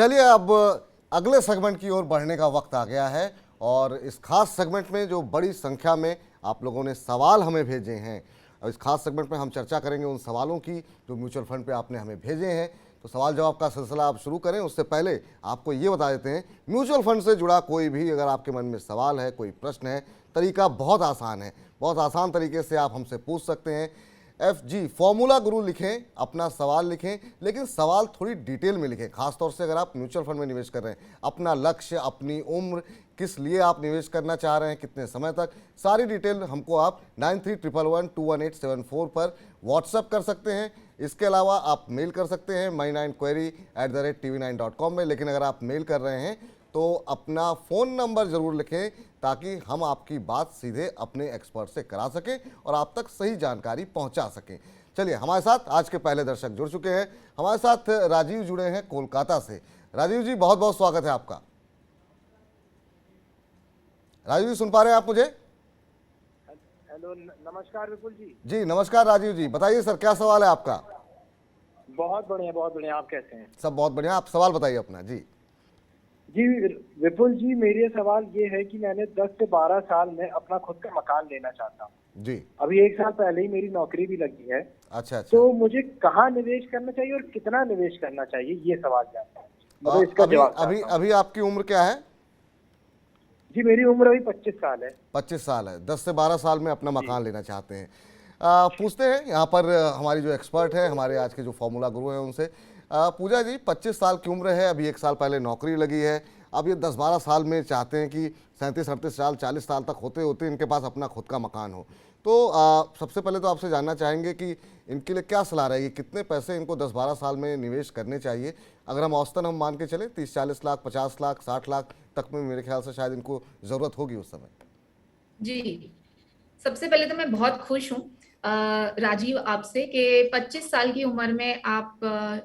चलिए अब अगले सेगमेंट की ओर बढ़ने का वक्त आ गया है और इस खास सेगमेंट में जो बड़ी संख्या में आप लोगों ने सवाल हमें भेजे हैं और इस खास सेगमेंट में हम चर्चा करेंगे उन सवालों की जो म्यूचुअल फंड पे आपने हमें भेजे हैं। तो सवाल जवाब का सिलसिला आप शुरू करें उससे पहले आपको ये बता देते हैं, म्यूचुअल फंड से जुड़ा कोई भी अगर आपके मन में सवाल है, कोई प्रश्न है, तरीका बहुत आसान है। बहुत आसान तरीके से आप हमसे पूछ सकते हैं। FG फॉर्मूला गुरु लिखें, अपना सवाल लिखें, लेकिन सवाल थोड़ी डिटेल में लिखें। खासतौर से अगर आप म्यूचुअल फंड में निवेश कर रहे हैं, अपना लक्ष्य, अपनी उम्र, किस लिए आप निवेश करना चाह रहे हैं, कितने समय तक, सारी डिटेल हमको आप 9311121874 पर व्हाट्सएप कर सकते हैं। इसके अलावा आप मेल कर सकते हैं my9query@tv9.com में। लेकिन अगर आप मेल कर रहे हैं तो अपना फ़ोन नंबर ज़रूर लिखें ताकि हम आपकी बात सीधे अपने एक्सपर्ट से करा सकें और आप तक सही जानकारी पहुंचा सकें। चलिए, हमारे साथ आज के पहले दर्शक जुड़ चुके हैं। हमारे साथ राजीव जुड़े हैं कोलकाता से। राजीव जी, बहुत बहुत स्वागत है आपका। राजीव जी, सुन पा रहे हैं आप मुझे? हेलो, नमस्कार विपुल जी। जी नमस्कार राजीव जी, बताइए सर, क्या सवाल है आपका? बहुत बढ़िया, बहुत बढ़िया। आप कैसे हैं? सब बहुत बढ़िया। आप सवाल बताइए अपना। जी जी विपुल जी, मेरे सवाल ये है कि मैंने 10 से 12 साल में अपना खुद का मकान लेना चाहता हूँ। जी। अभी 1 साल पहले ही मेरी नौकरी भी लगी है। अच्छा। तो मुझे कहाँ निवेश करना चाहिए और कितना निवेश करना चाहिए, ये सवाल जानना है। मतलब इसका जवाब अभी आपकी उम्र क्या है? जी, मेरी उम्र अभी 25 साल है। 25 साल है। 10 से 12 साल में अपना मकान लेना चाहते हैं। पूछते हैं यहाँ पर हमारी जो एक्सपर्ट है, हमारे आज के जो फॉर्मूला गुरु हैं उनसे। पूजा जी, 25 साल की उम्र है, अभी 1 साल पहले नौकरी लगी है, अब ये 10-12 साल में चाहते हैं कि 37-38 साल 40 साल तक होते होते इनके पास अपना खुद का मकान हो। तो सबसे पहले तो आपसे जानना चाहेंगे कि इनके लिए क्या सलाह रहेगी, कितने पैसे इनको 10-12 साल में निवेश करने चाहिए? अगर हम औसतन मान के चले 30-40 लाख, 50 लाख, 60 लाख तक में मेरे ख्याल से शायद इनको ज़रूरत होगी उस समय। जी, सबसे पहले तो मैं बहुत खुश हूँ राजीव आपसे कि 25 साल की उम्र में आप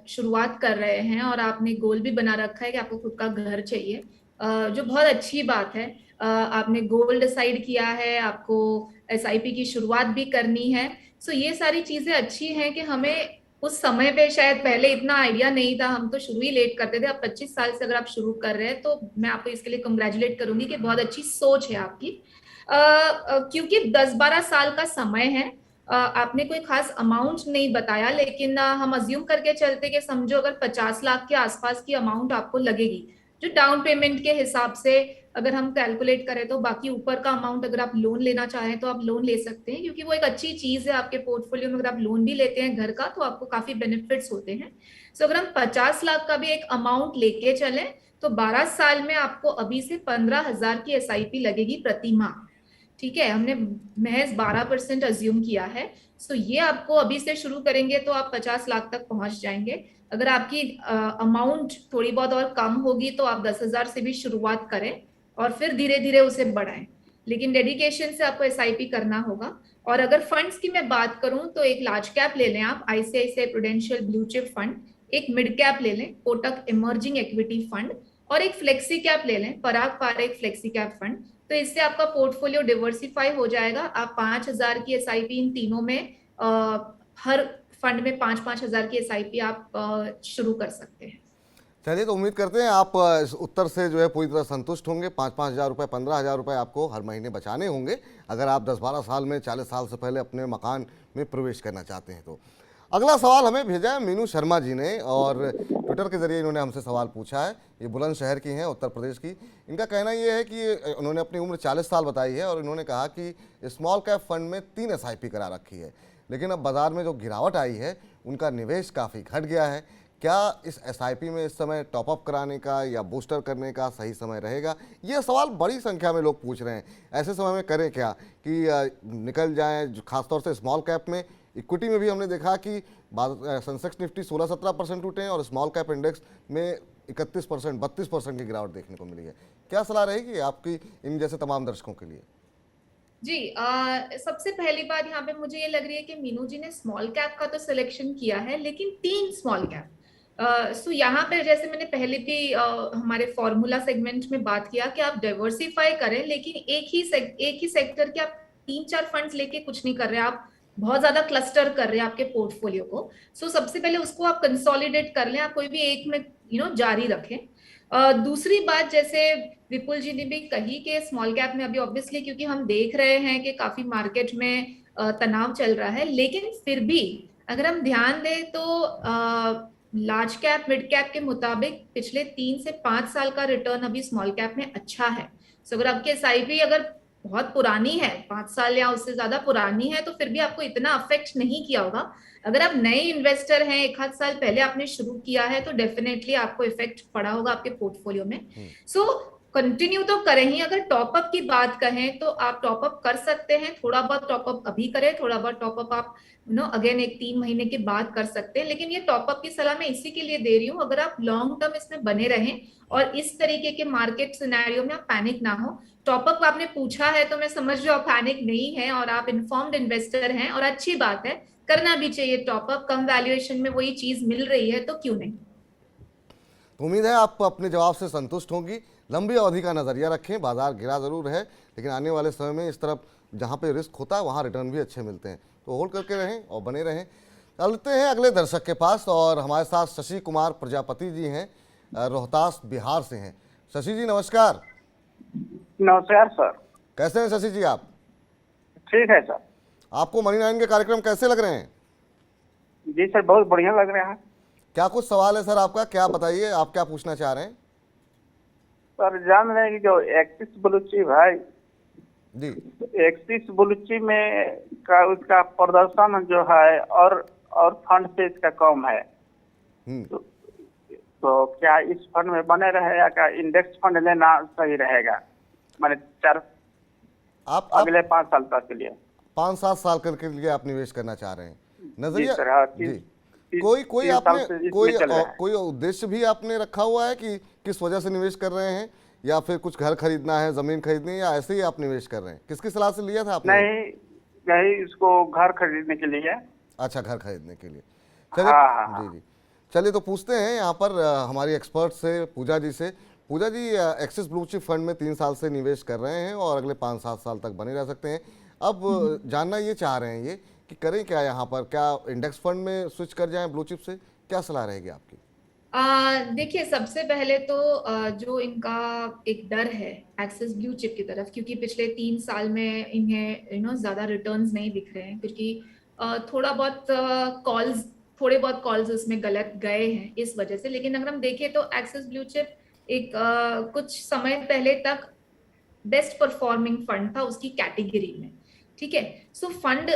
शुरुआत कर रहे हैं और आपने गोल भी बना रखा है कि आपको खुद का घर चाहिए, जो बहुत अच्छी बात है। आपने गोल डिसाइड किया है, आपको SIP की शुरुआत भी करनी है। सो ये सारी चीजें अच्छी हैं कि हमें उस समय पे शायद पहले इतना आइडिया नहीं था, हम तो शुरू ही लेट करते थे। अब 25 साल से अगर आप शुरू कर रहे हैं तो मैं आपको इसके लिए कंग्रेचुलेट करूंगी कि बहुत अच्छी सोच है आपकी। क्योंकि 10-12 साल का समय है, आपने कोई खास अमाउंट नहीं बताया, लेकिन हम अज्यूम करके चलते कि समझो अगर 50 लाख के आसपास की अमाउंट आपको लगेगी, जो डाउन पेमेंट के हिसाब से अगर हम कैलकुलेट करें तो बाकी ऊपर का अमाउंट अगर आप लोन लेना चाहें तो आप लोन ले सकते हैं, क्योंकि वो एक अच्छी चीज है आपके पोर्टफोलियो में। अगर आप लोन भी लेते हैं घर का तो आपको काफी बेनिफिट्स होते हैं। सो अगर हम 50 लाख का भी एक अमाउंट लेके चलें तो 12 साल में आपको अभी से 15,000 की SIP लगेगी प्रति माह। ठीक है, हमने महज 12% अज्यूम किया है। सो ये आपको अभी से शुरू करेंगे तो आप 50 लाख तक पहुंच जाएंगे। अगर आपकी अमाउंट थोड़ी बहुत और कम होगी तो आप 10,000 से भी शुरुआत करें और फिर धीरे धीरे उसे बढ़ाएं, लेकिन डेडिकेशन से आपको SIP करना होगा। और अगर फंड्स की मैं बात करूं तो एक लार्ज कैप ले लें आप, ICICI prudential blue chip fund, एक मिड कैप ले लें कोटक इमर्जिंग इक्विटी फंड, और एक फ्लेक्सी कैप ले लें पराग पारेख फ्लेक्सी कैप फंड। तो इससे आपका पोर्टफोलियो डिवर्सिफाई हो जाएगा। आप 5,000 की SIP इन तीनों में हर फंड में 5-5 हजार की SIP आप शुरू कर सकते हैं। चलिए, तो उम्मीद करते हैं आप इस उत्तर से जो है पूरी तरह संतुष्ट होंगे। 5-5 हज़ार रुपये, 15,000 रुपये आपको हर महीने बचाने होंगे अगर आप 10-12 साल में, 40 साल से पहले अपने मकान में प्रवेश करना चाहते हैं। तो अगला सवाल हमें भेजा है मीनू शर्मा जी ने और ट्विटर के जरिए इन्होंने हमसे सवाल पूछा है। ये बुलंदशहर की हैं, उत्तर प्रदेश की। इनका कहना ये है कि उन्होंने अपनी उम्र 40 साल बताई है और इन्होंने कहा कि स्मॉल कैप फंड में 3 SIP करा रखी है, लेकिन अब बाज़ार में जो गिरावट आई है उनका निवेश काफ़ी घट गया है। क्या इस SIP में इस समय टॉपअप कराने का या बूस्टर करने का सही समय रहेगा? ये सवाल बड़ी संख्या में लोग पूछ रहे हैं। ऐसे समय में करें क्या कि निकल जाएं, खासतौर से स्मॉल कैप में। इक्विटी में भी हमने देखा कि सेंसेक्स निफ्टी 16-17% उठे हैं और स्मॉल कैप इंडेक्स में 31%, 32% की गिरावट देखने को मिली है। क्या सलाह रहेगी आपकी इन जैसे तमाम दर्शकों के लिए? जी, सबसे पहली बात यहाँ पे मुझे ये लग रही है कि मीनू जी ने स्मॉल कैप का तो सिलेक्शन किया है, लेकिन 3 स्मॉल कैप। सो यहाँ पे जैसे मैंने पहले भी हमारे फॉर्मूला सेगमेंट में बात किया कि आप डाइवर्सिफाई करें, लेकिन एक ही सेक्टर के आप 3-4 फंड्स लेके कुछ नहीं कर रहे, आप बहुत ज्यादा क्लस्टर कर रहे हैं आपके पोर्टफोलियो को। सो सबसे पहले उसको आप कंसोलिडेट कर लें, आप कोई भी एक में जारी रखें। दूसरी बात, जैसे विपुल जी ने भी कही कि स्मॉल कैप में अभी ऑब्वियसली क्योंकि हम देख रहे हैं कि काफी मार्केट में तनाव चल रहा है, लेकिन फिर भी अगर हम ध्यान दें तो लार्ज कैप मिड कैप के मुताबिक पिछले 3 से 5 साल का रिटर्न अभी स्मॉल कैप में अच्छा है। सो अगर आपकी एसआईपी अगर बहुत पुरानी है, 5 साल या उससे ज्यादा पुरानी है, तो फिर भी आपको इतना अफेक्ट नहीं किया होगा। अगर आप नए इन्वेस्टर हैं, 1 आध साल पहले आपने शुरू किया है, तो डेफिनेटली आपको इफेक्ट पड़ा होगा आपके पोर्टफोलियो में। सो कंटिन्यू तो करें ही। अगर टॉपअप की बात कहें तो आप टॉपअप कर सकते हैं, थोड़ा बहुत टॉपअप अभी करें, थोड़ा बहुत टॉपअप आप अगेन 1-3 महीने के बाद कर सकते हैं। लेकिन ये टॉपअप की सलाह मैं इसी के लिए दे रही हूँ, अगर आप लॉन्ग टर्म इसमें बने रहें और इस तरीके के मार्केट सिनेरियो में आप पैनिक ना हो। टॉपअप आपने पूछा है तो मैं समझ रही हूँ आप पैनिक नहीं है और आप इन्फॉर्म्ड इन्वेस्टर हैं, और अच्छी बात है, करना भी चाहिए टॉपअप। कम वैल्यूएशन में वही चीज मिल रही है तो क्यों नहीं। तो उम्मीद है आप अपने जवाब से संतुष्ट होंगी। लंबी अवधि का नज़रिया रखें, बाजार गिरा ज़रूर है लेकिन आने वाले समय में इस तरफ जहाँ पे रिस्क होता है वहाँ रिटर्न भी अच्छे मिलते हैं, तो होल्ड करके रहें और बने रहें। चलते हैं अगले दर्शक के पास, और हमारे साथ शशि कुमार प्रजापति जी हैं, रोहतास बिहार से हैं। शशि जी नमस्कार। नमस्कार सर। कैसे हैं शशि जी आप? ठीक है सर। आपको मनी 9 के कार्यक्रम कैसे लग रहे हैं? जी सर, बहुत बढ़िया लग रहा है। क्या कुछ सवाल है सर आपका? क्या बताइए, आप क्या पूछना चाह रहे हैं? सर जान रहे हैं कि जो एक्सिस ब्लू चिप है जी, एक्सिस ब्लू चिप में उसका प्रदर्शन जो है और फंड से इसका कम है, तो क्या इस फंड में बने रहे या क्या इंडेक्स फंड लेना सही रहेगा? मैंने आप अगले 5 साल तक के लिए 5-7 साल के लिए आप निवेश करना चाह रहे हैं? नजरिया सर, हाँ, जी, कोई आपने कोई उद्देश्य भी आपने रखा हुआ है कि किस वजह से निवेश कर रहे हैं, या फिर कुछ घर खरीदना है, जमीन खरीदनी है, या ऐसे ही आप निवेश कर रहे हैं? किसकी सलाह से लिया था आपने? नहीं, इसको घर खरीदने के लिए। अच्छा, घर खरीदने के लिए। चलिए, हाँ। जी, चलिए तो पूछते हैं यहाँ पर हमारी एक्सपर्ट से, पूजा जी से। पूजा जी, एक्सिस ब्लू चिप फंड में 3 साल से निवेश कर रहे हैं और अगले 5-7 साल तक बने रह सकते हैं। अब जानना ये चाह रहे हैं ये कि करें क्या यहाँ पर? क्या इंडेक्स फंड में स्विच कर जाएं ब्लू चिप से? क्या सलाह रहेगी आपकी? देखिए, सबसे पहले तो जो इनका एक डर है एक्सिस ब्लू चिप की तरफ, क्योंकि पिछले 3 साल में इन्हें ज्यादा रिटर्न्स नहीं दिख रहे हैं, क्योंकि थोड़े बहुत कॉल्स उसमें गलत गए हैं इस वजह से। लेकिन अगर हम देखें तो एक्सिस ब्लू चिप एक कुछ समय पहले तक बेस्ट परफॉर्मिंग फंड था उसकी कैटेगरी में। ठीक है, सो फंड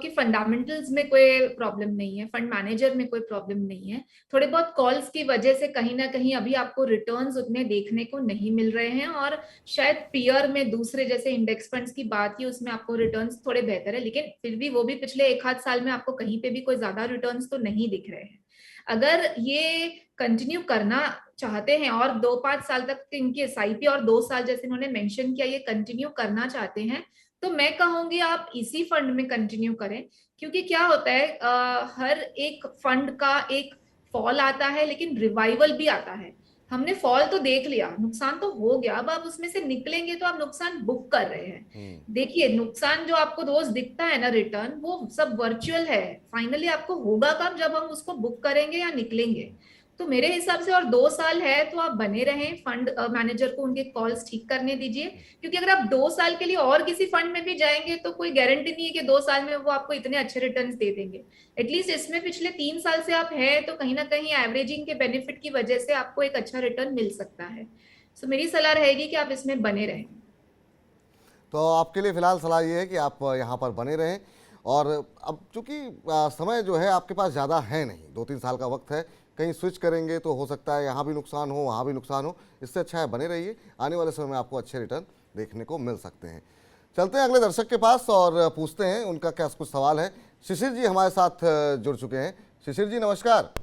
के फंडामेंटल्स में कोई प्रॉब्लम नहीं है, फंड मैनेजर में कोई प्रॉब्लम नहीं है। थोड़े बहुत कॉल्स की वजह से कहीं ना कहीं अभी आपको रिटर्न्स उतने देखने को नहीं मिल रहे हैं, और शायद पीयर में दूसरे जैसे इंडेक्स फंड्स की बात की उसमें आपको रिटर्न्स थोड़े बेहतर है, लेकिन फिर भी वो भी पिछले 1 आध साल में आपको कहीं पे भी कोई ज्यादा रिटर्न्स तो नहीं दिख रहे हैं। अगर ये कंटिन्यू करना चाहते हैं और 2-5 साल तक इनकी एसआईपी और 2 साल जैसे इन्होंने मेंशन किया ये कंटिन्यू करना चाहते हैं, तो मैं कहूंगी आप इसी फंड में कंटिन्यू करें। क्योंकि क्या होता है, हर एक फंड का एक फॉल आता है लेकिन रिवाइवल भी आता है। हमने फॉल तो देख लिया, नुकसान तो हो गया, अब आप उसमें से निकलेंगे तो आप नुकसान बुक कर रहे हैं। देखिए, नुकसान जो आपको रोज दिखता है ना, रिटर्न, वो सब वर्चुअल है। फाइनली आपको होगा कब? जब हम उसको बुक करेंगे या निकलेंगे। तो मेरे हिसाब से और 2 साल है तो आप बने रहें, फंड मैनेजर को उनके कॉल्स ठीक करने दीजिए। क्योंकि अगर आप 2 साल के लिए और किसी फंड में भी जाएंगे तो कोई गारंटी नहीं है कि 2 साल में वो आपको इतने अच्छे रिटर्न्स दे देंगे। एटलीस्ट इसमें पिछले 3 साल से आप है तो कहीं ना कहीं एवरेजिंग के बेनिफिट की वजह से आपको एक अच्छा रिटर्न मिल सकता है। सो मेरी सलाह रहेगी कि आप इसमें बने रहें। तो आपके लिए फिलहाल सलाह ये है कि आप यहाँ पर बने रहें, और अब चूंकि समय जो है आपके पास ज़्यादा है नहीं, 2-3 साल का वक्त है, कहीं स्विच करेंगे तो हो सकता है यहाँ भी नुकसान हो, वहाँ भी नुकसान हो। इससे अच्छा है बने रहिए, आने वाले समय में आपको अच्छे रिटर्न देखने को मिल सकते हैं। चलते हैं अगले दर्शक के पास और पूछते हैं उनका क्या कुछ सवाल है। शिशिर जी हमारे साथ जुड़ चुके हैं। शिशिर जी नमस्कार।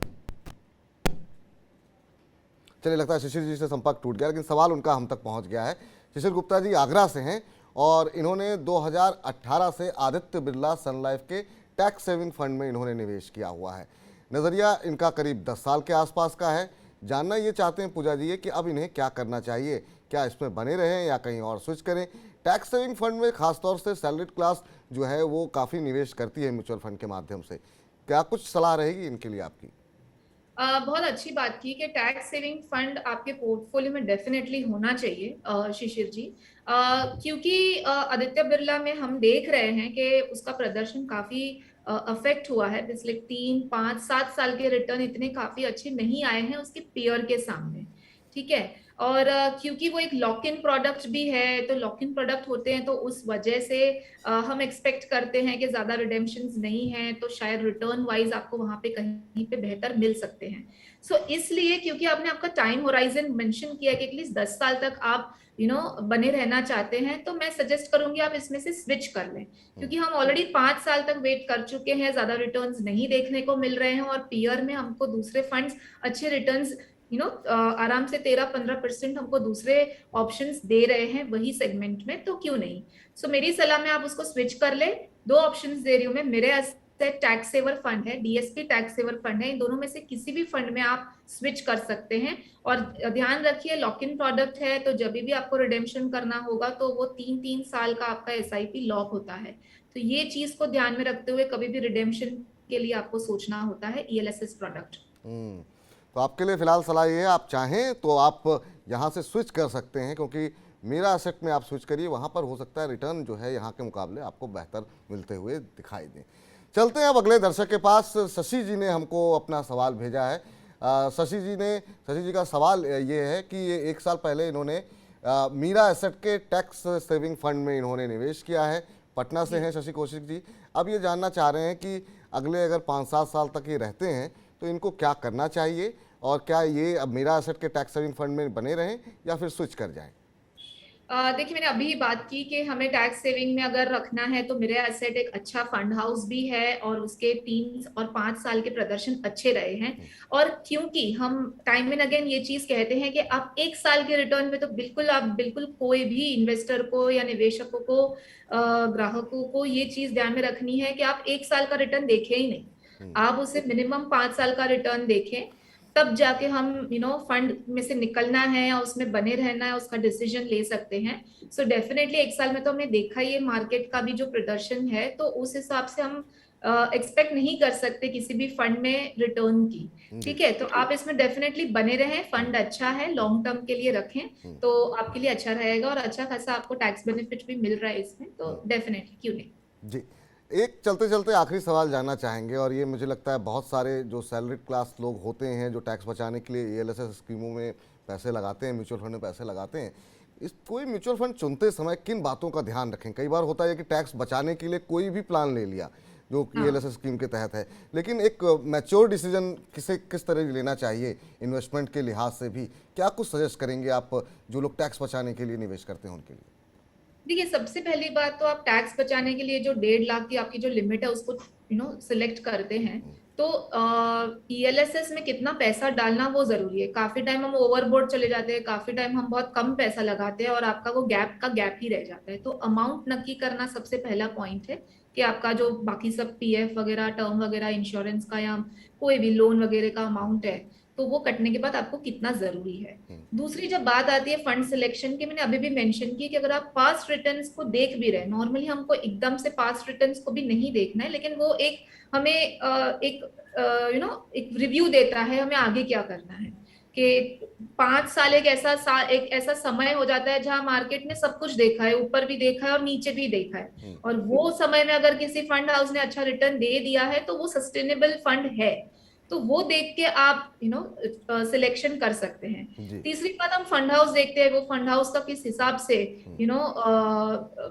चलिए, लगता है शिशिर जी से संपर्क टूट गया, लेकिन सवाल उनका हम तक पहुँच गया है। शिशिर गुप्ता जी आगरा से हैं और इन्होंने 2018 से आदित्य बिरला सन लाइफ के टैक्स सेविंग फंड में इन्होंने निवेश किया हुआ है। नज़रिया इनका करीब 10 साल के आसपास का है। जानना ये चाहते हैं पूजा जी कि अब इन्हें क्या करना चाहिए, क्या इसमें बने रहें या कहीं और स्विच करें? टैक्स सेविंग फंड में खासतौर से सैलरीड क्लास जो है वो काफ़ी निवेश करती है म्यूचुअल फंड के माध्यम से। क्या कुछ सलाह रहेगी इनके लिए आपकी? बहुत अच्छी बात की कि टैक्स सेविंग फंड आपके पोर्टफोलियो में डेफिनेटली होना चाहिए शिशिर जी। क्योंकि आदित्य बिरला में हम देख रहे हैं कि उसका प्रदर्शन काफी अफेक्ट हुआ है। पिछले 3, 5, 7 साल के रिटर्न इतने काफी अच्छे नहीं आए हैं उसके पीयर के सामने। ठीक है। और क्योंकि वो एक लॉक इन प्रोडक्ट भी है, तो लॉक इन प्रोडक्ट होते हैं तो उस वजह से हम एक्सपेक्ट करते हैं कि ज्यादा रिडेम्पशंस नहीं है, तो शायद रिटर्न वाइज आपको वहां पे कहीं पे बेहतर मिल सकते हैं। इसलिए क्योंकि आपने आपका टाइम होराइजन मेंशन किया कि एटलीस्ट 10 साल तक आप बने रहना चाहते हैं, तो मैं सजेस्ट करूंगी आप इसमें से स्विच कर लें। क्योंकि हम ऑलरेडी 5 साल तक वेट कर चुके हैं, ज्यादा रिटर्न्स नहीं देखने को मिल रहे हैं, और पीयर में हमको दूसरे फंड्स अच्छे रिटर्न्स आराम से 13-15% हमको दूसरे ऑप्शंस दे रहे हैं वही सेगमेंट में, तो क्यों नहीं। मेरी सलाह में आप उसको स्विच कर ले। 2 ऑप्शंस दे रही हूँ मैं। मेरे टैक्स सेवर फंड है, डीएसपी टैक्स सेवर फंड है, इन दोनों में से किसी भी फंड में आप स्विच कर सकते हैं। और ध्यान रखिए लॉक इन प्रोडक्ट है, तो जब भी आपको रिडेम्पशन करना होगा तो वो 3-3 साल का आपका एसआईपी लॉक होता है। तो ये चीज को ध्यान में रखते हुए कभी भी रिडेम्पशन के लिए आपको सोचना होता है ईएलएसएस प्रोडक्ट। तो आपके लिए फिलहाल सलाह ये है, आप चाहें तो आप यहाँ से स्विच कर सकते हैं, क्योंकि मेरा एसेट में आप स्विच करिए, वहाँ पर हो सकता है रिटर्न जो है यहाँ के मुकाबले आपको बेहतर मिलते हुए दिखाई दें। चलते हैं अब अगले दर्शक के पास। शशि जी ने हमको अपना सवाल भेजा है। शशि जी का सवाल ये है कि ये 1 साल पहले इन्होंने मीरा एसेट के टैक्स सेविंग फंड में इन्होंने निवेश किया है। पटना से हैं शशि कौशिक जी। अब ये जानना चाह रहे हैं कि अगले अगर 5-7 साल तक ये रहते हैं तो इनको क्या करना चाहिए, और क्या ये अब मीरा एसेट के टैक्स सेविंग फंड में बने रहें या फिर स्विच कर जाएं? देखिए मैंने अभी बात की कि हमें टैक्स सेविंग में अगर रखना है तो मेरा एसेट एक अच्छा फंड हाउस भी है, और उसके 3 और 5 साल के प्रदर्शन अच्छे रहे हैं। और क्योंकि हम टाइम एंड अगेन ये चीज कहते हैं कि आप 1 साल के रिटर्न में तो बिल्कुल कोई भी इन्वेस्टर को या निवेशकों को ग्राहकों को ये चीज ध्यान में रखनी है कि आप 1 साल का रिटर्न देखें ही नहीं, आप उसे मिनिमम 5 साल का रिटर्न देखें। तब जाके हम फंड में से निकलना है या उसमें बने रहना है उसका डिसीजन ले सकते हैं। डेफिनेटली 1 साल में तो हमने देखा ही है मार्केट का भी जो प्रदर्शन है, तो उस हिसाब से हम एक्सपेक्ट नहीं कर सकते किसी भी फंड में रिटर्न की। ठीक है, तो आप इसमें डेफिनेटली बने रहें, फंड अच्छा है, लॉन्ग टर्म के लिए रखें तो आपके लिए अच्छा रहेगा, और अच्छा खासा आपको टैक्स बेनिफिट भी मिल रहा है इसमें, तो डेफिनेटली क्यों नहीं। जी, एक चलते चलते आखिरी सवाल जानना चाहेंगे, और ये मुझे लगता है बहुत सारे जो सैलरीड क्लास लोग होते हैं जो टैक्स बचाने के लिए ईएलएसएस स्कीमों में पैसे लगाते हैं, म्यूचुअल फंड में पैसे लगाते हैं, इस कोई म्यूचुअल फंड चुनते समय किन बातों का ध्यान रखें? कई बार होता है कि टैक्स बचाने के लिए कोई भी प्लान ले लिया जो ईएलएसएस स्कीम के तहत है, लेकिन एक मैच्योर डिसीजन किस तरह लेना चाहिए इन्वेस्टमेंट के लिहाज से भी? क्या कुछ सजेस्ट करेंगे आप जो लोग टैक्स बचाने के लिए निवेश करते हैं उनके लिए? देखिए सबसे पहली बात तो आप टैक्स बचाने के लिए जो 1.5 लाख की आपकी जो लिमिट है उसको सिलेक्ट करते हैं, तो ईएलएसएस में कितना पैसा डालना वो जरूरी है। काफी टाइम हम ओवरबोर्ड चले जाते हैं, काफी टाइम हम बहुत कम पैसा लगाते हैं और आपका वो गैप ही रह जाता है। तो अमाउंट नक्की करना सबसे पहला पॉइंट है कि आपका जो बाकी सब पीएफ वगैरह, टर्म वगैरह, इंश्योरेंस का या कोई भी लोन वगैरह का अमाउंट है, तो वो कटने के बाद आपको कितना जरूरी है। दूसरी जब बात आती है फंड सिलेक्शन की, मैंने अभी भी मेंशन की कि अगर आप पास्ट रिटर्न्स को देख भी रहे हैं, नॉर्मली हमको एकदम से पास्ट रिटर्न्स को भी नहीं देखना है, लेकिन वो एक हमें एक रिव्यू देता है हमें आगे क्या करना है। कि 5 साल एक ऐसा समय हो जाता है जहां मार्केट ने सब कुछ देखा है, ऊपर भी देखा है और नीचे भी देखा है, और वो समय में अगर किसी फंड हाउस ने अच्छा रिटर्न दे दिया है तो वो सस्टेनेबल फंड है, तो वो देख के आप सिलेक्शन कर सकते हैं। तीसरी बात, हम फंड हाउस देखते हैं, वो फंड हाउस का किस हिसाब से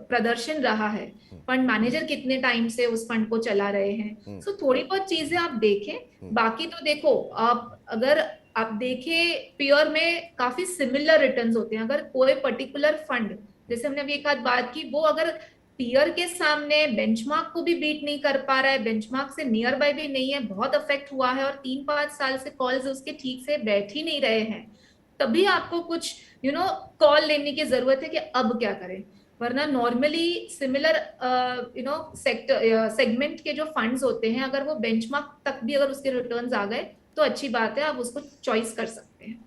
प्रदर्शन रहा है, फंड मैनेजर कितने टाइम से उस फंड को चला रहे हैं। थोड़ी बहुत चीजें आप देखें। बाकी तो देखो, अगर आप देखें पीयर में काफी सिमिलर रिटर्न्स होते हैं। अगर कोई पर्टिकुलर फंड, जैसे हमने अभी एक आध बात की, वो अगर पीयर के सामने बेंचमार्क को भी बीट नहीं कर पा रहा है, बेंचमार्क से नियर बाय भी नहीं है, बहुत अफेक्ट हुआ है और 3-5 साल से कॉल्स उसके ठीक से बैठ ही नहीं रहे हैं, तभी आपको कुछ कॉल लेने की जरूरत है कि अब क्या करें। वरना नॉर्मली सिमिलर सेगमेंट के जो फंड्स होते हैं, अगर वो बेंचमार्क तक भी अगर उसके रिटर्न्स आ गए तो अच्छी बात है, आप उसको चॉइस कर सकते हैं।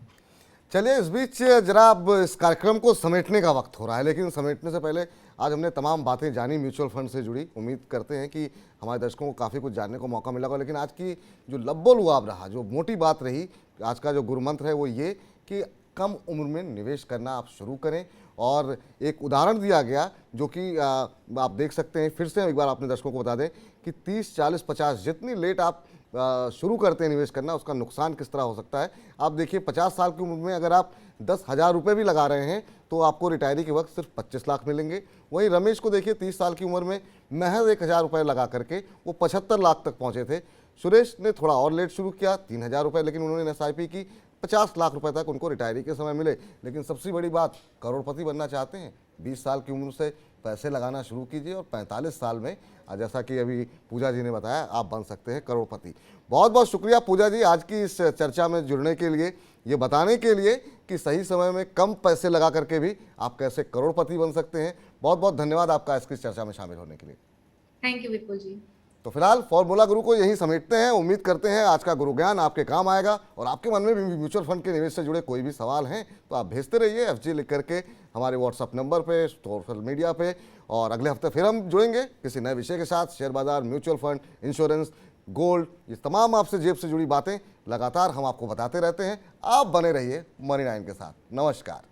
चलिए, इस बीच जरा अब इस कार्यक्रम को समेटने का वक्त हो रहा है, लेकिन समेटने से पहले आज हमने तमाम बातें जानी म्यूचुअल फंड से जुड़ी। उम्मीद करते हैं कि हमारे दर्शकों को काफ़ी कुछ जानने को मौका मिला होगा। लेकिन आज की जो लब्बो लुआब रहा, जो मोटी बात रही, आज का जो गुरुमंत्र है वो ये कि कम उम्र में निवेश करना आप शुरू करें। और एक उदाहरण दिया गया जो कि आप देख सकते हैं, फिर से एक बार अपने दर्शकों को बता दें कि 30, 40, 50 जितनी लेट आप शुरू करते हैं निवेश करना, उसका नुकसान किस तरह हो सकता है। आप देखिए, 50 साल की उम्र में अगर आप 10,000 रुपये भी लगा रहे हैं तो आपको रिटायरी के वक्त सिर्फ 25 लाख मिलेंगे। वहीं रमेश को देखिए, 30 साल की उम्र में महज 1,000 रुपये लगा करके वो 75 लाख तक पहुंचे थे। सुरेश ने थोड़ा और लेट शुरू किया, 3,000 रुपये, लेकिन उन्होंने SIP की, 50 लाख रुपए तक उनको रिटायरी के समय मिले। लेकिन सबसे बड़ी बात, करोड़पति बनना चाहते हैं, 20 साल की उम्र से पैसे लगाना शुरू कीजिए और 45 साल में, जैसा कि अभी पूजा जी ने बताया, आप बन सकते हैं करोड़पति। बहुत बहुत शुक्रिया पूजा जी आज की इस चर्चा में जुड़ने के लिए, ये बताने के लिए कि सही समय में कम पैसे लगा करके भी आप कैसे करोड़पति बन सकते हैं। बहुत बहुत धन्यवाद आपका इसकी चर्चा में शामिल होने के लिए। थैंक यू विपुल जी। तो फिलहाल फॉर्मूला गुरु को यही समेटते हैं। उम्मीद करते हैं आज का गुरु ज्ञान आपके काम आएगा। और आपके मन में भी म्यूचुअल फंड के निवेश से जुड़े कोई भी सवाल हैं तो आप भेजते रहिए FG लिख करके हमारे WhatsApp नंबर पे, सोशल मीडिया पे। और अगले हफ्ते फिर हम जुड़ेंगे किसी नए विषय के साथ। शेयर बाजार, म्यूचुअल फंड, इंश्योरेंस, गोल्ड, ये तमाम आपसे जेब से जुड़ी बातें लगातार हम आपको बताते रहते हैं। आप बने रहिए मनी 9 के साथ। नमस्कार।